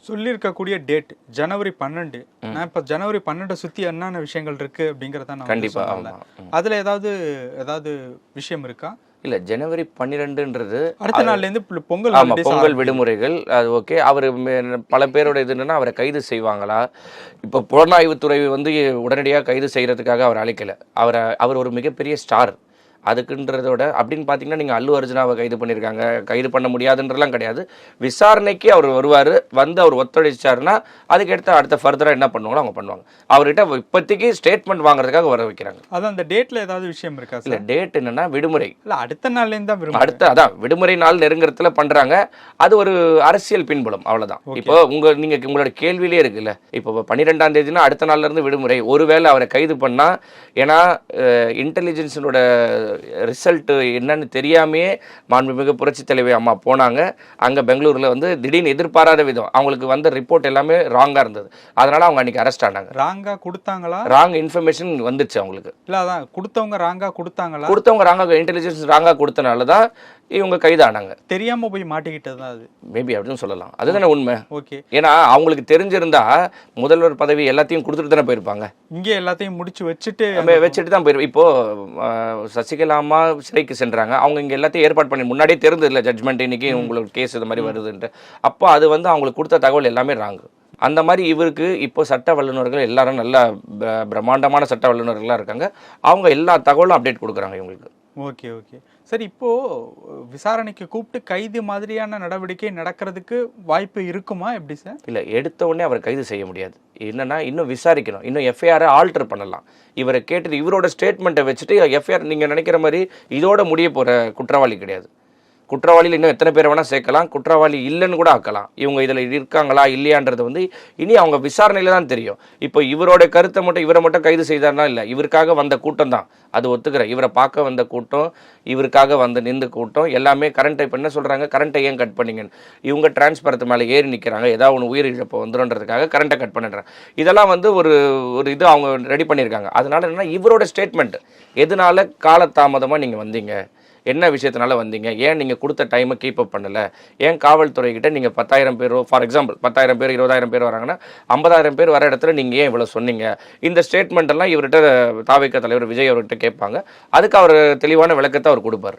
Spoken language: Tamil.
சொல்லியிருக்கக்கூடிய டேட் ஜனவரி 12. நான் இப்போ ஜனவரி 12 சுற்றி என்னென்ன விஷயங்கள் இருக்கு அப்படிங்கிறத நான் கண்டிப்பாக. அதில் ஏதாவது விஷயம் இருக்கா? இல்லை, ஜனவரி 12ன்றது அடுத்த நாள்லேருந்து பொங்கல். ஆமாம், பொங்கல் விடுமுறைகள். அது ஓகே. அவர் பல பேரோட இது என்னென்னா அவரை கைது செய்வாங்களா? இப்போ புலனாய்வுத்துறை வந்து உடனடியாக கைது செய்கிறதுக்காக அவர் அழைக்கலை. அவர் ஒரு மிகப்பெரிய ஸ்டார். அதுக்குன்றதோட அப்படின்னு பார்த்தீங்கன்னா நீங்கள் அல்லு அர்ஜுனாவை கைது பண்ணியிருக்காங்க. கைது பண்ண முடியாதுன்றலாம் கிடையாது. விசாரணைக்கு அவர் வருவார். வந்து அவர் ஒத்துழைச்சாருன்னா அதுக்கடுத்து அடுத்த ஃபர்தராக என்ன பண்ணுவாங்களோ அவங்க பண்ணுவாங்க. அவர்கிட்ட இப்போதைக்கு ஸ்டேட்மெண்ட் வாங்குறதுக்காக வர வைக்கிறாங்க. அதான் அந்த டேட்டில் ஏதாவது விஷயம் இருக்கா? இல்லை, டேட் என்னென்னா விடுமுறை. இல்லை, அடுத்த நாள்லேருந்து தான் அதான் விடுமுறை நாள் நெருங்குறதுல பண்ணுறாங்க. அது ஒரு அரசியல் பின்புலம், அவ்வளோதான். இப்போ நீங்கள் உங்களோட கேள்வியிலே இருக்குல்ல, இப்போ 12ஆம் தேதினா அடுத்த நாள்லேருந்து விடுமுறை. ஒருவேளை அவரை கைது பண்ணால், ஏன்னா இன்டெலிஜென்ஸினோட ரிசல்ட் என்னன்னு தெரியாமையே மாண்புமிகு புரட்சி தலைவி அம்மா போனாங்க. அங்கே பெங்களூரில் வந்து திடீர்னு எதிர்பாராத விதம் அவங்களுக்கு வந்த ரிப்போர்ட் எல்லாமே ராங்காக இருந்தது. அதனால அவங்க அன்றைக்கி அரெஸ்ட் ஆனாங்க. ராங்காக கொடுத்தாங்களா? ராங் இன்ஃபர்மேஷன் வந்துச்சு அவங்களுக்கு. இல்லை, அதான் கொடுத்தவங்க ராங்காக கொடுத்தாங்களா? கொடுத்தவங்க ராங்காக, இன்டெலிஜென்ஸ் ராங்காக கொடுத்தனால தான் இவங்க கைதானாங்க. தெரியாமல் போய் மாட்டிக்கிட்டது தான் அது. மேபி அப்படின்னு சொல்லலாம். அதுதானே உண்மை. ஓகே. ஏன்னா அவங்களுக்கு தெரிஞ்சிருந்தா முதல்வர் பதவி எல்லாத்தையும் கொடுத்துட்டு தானே போயிருப்பாங்க. இங்கே எல்லாத்தையும் முடிச்சு வச்சுட்டு தான் போயிருப்போம். இப்போ சசிகலா அம்மா சிறைக்கு சென்றாங்க. அவங்க இங்கே எல்லாத்தையும் ஏற்பாடு பண்ணி முன்னாடியே தெரிஞ்சது இல்லை ஜட்மெண்ட் இன்னைக்கு உங்களுக்கு கேஸ் இது மாதிரி வருதுன்ட்டு. அப்போ அது வந்து அவங்களுக்கு கொடுத்த தகவல் எல்லாமே ராங்கு. அந்த மாதிரி இவருக்கு இப்போ சட்ட வல்லுநர்கள் எல்லாரும் நல்ல பிரம்மாண்டமான சட்ட வல்லுநர்களாக இருக்காங்க. அவங்க எல்லா தகவலும் அப்டேட் கொடுக்குறாங்க இவங்களுக்கு. ஓகே ஓகே சரி. இப்போது விசாரணைக்கு கூப்பிட்டு கைது மாதிரியான நடவடிக்கை நடக்கிறதுக்கு வாய்ப்பு இருக்குமா? எப்படி சார்? இல்லை, எடுத்த உடனே அவரை கைது செய்ய முடியாது. என்னென்னா இன்னும் விசாரிக்கணும். இன்னும் எஃப்ஐஆரை ஆல்டர் பண்ணலாம். இவரை கேட்டுட்டு இவரோட ஸ்டேட்மெண்ட்டை வச்சுட்டு எஃப்ஐஆர் நீங்கள் நினைக்கிற மாதிரி இதோட முடிய போகிற குற்றவாளி கிடையாது. குற்றவாளியில் இன்னும் எத்தனை பேர் வேணால் சேர்க்கலாம். குற்றவாளி இல்லைன்னு கூட ஆக்கலாம். இவங்க இதில் இருக்காங்களா இல்லையான்றது வந்து இனி அவங்க விசாரணையில் தான் தெரியும். இப்போ இவரோட கருத்தை மட்டும் இவரை மட்டும் கைது செய்தார்னா இல்லை, இவருக்காக வந்த கூட்டம் தான் அது ஒத்துக்கிறேன். இவரை பார்க்க வந்த கூட்டம், இவருக்காக வந்து நின்று கூட்டம் எல்லாமே கரண்ட்டை இப்போ என்ன சொல்கிறாங்க, கரண்ட்டை ஏன் கட் பண்ணிங்கன்னு. இவங்க டிரான்ஸ்பரத்து மேலே ஏறி நிற்கிறாங்க. ஏதாவது ஒன்று உயிரிழப்பு வந்துடும்ன்றதுக்காக கரண்ட்டை கட் பண்ணிடுறாங்க. இதெல்லாம் வந்து ஒரு இது அவங்க ரெடி பண்ணியிருக்காங்க. அதனால என்னென்னா இவரோட ஸ்டேட்மெண்ட் எதனால காலதாமதமாக நீங்கள் வந்தீங்க, என்ன விஷயத்தினால வந்தீங்க, ஏன் நீங்கள் கொடுத்த டைமை கீப் அப் பண்ணலை, ஏன் காவல்துறைக்கிட்ட நீங்கள் 10,000 பேரோ ஃபார் எக்ஸாம்பிள் 10,000 பேர் 20,000 பேர் வராங்கன்னா 50,000 பேர் வர இடத்துல நீங்கள் ஏன் இவ்வளோ சொன்னீங்க, இந்த ஸ்டேட்மெண்ட் எல்லாம் இவர்கிட்ட தாவேகா தலைவர் விஜய் அவர்கிட்ட கேட்பாங்க. அதுக்கு அவர் தெளிவான விளக்கத்தை அவர் கொடுப்பார்.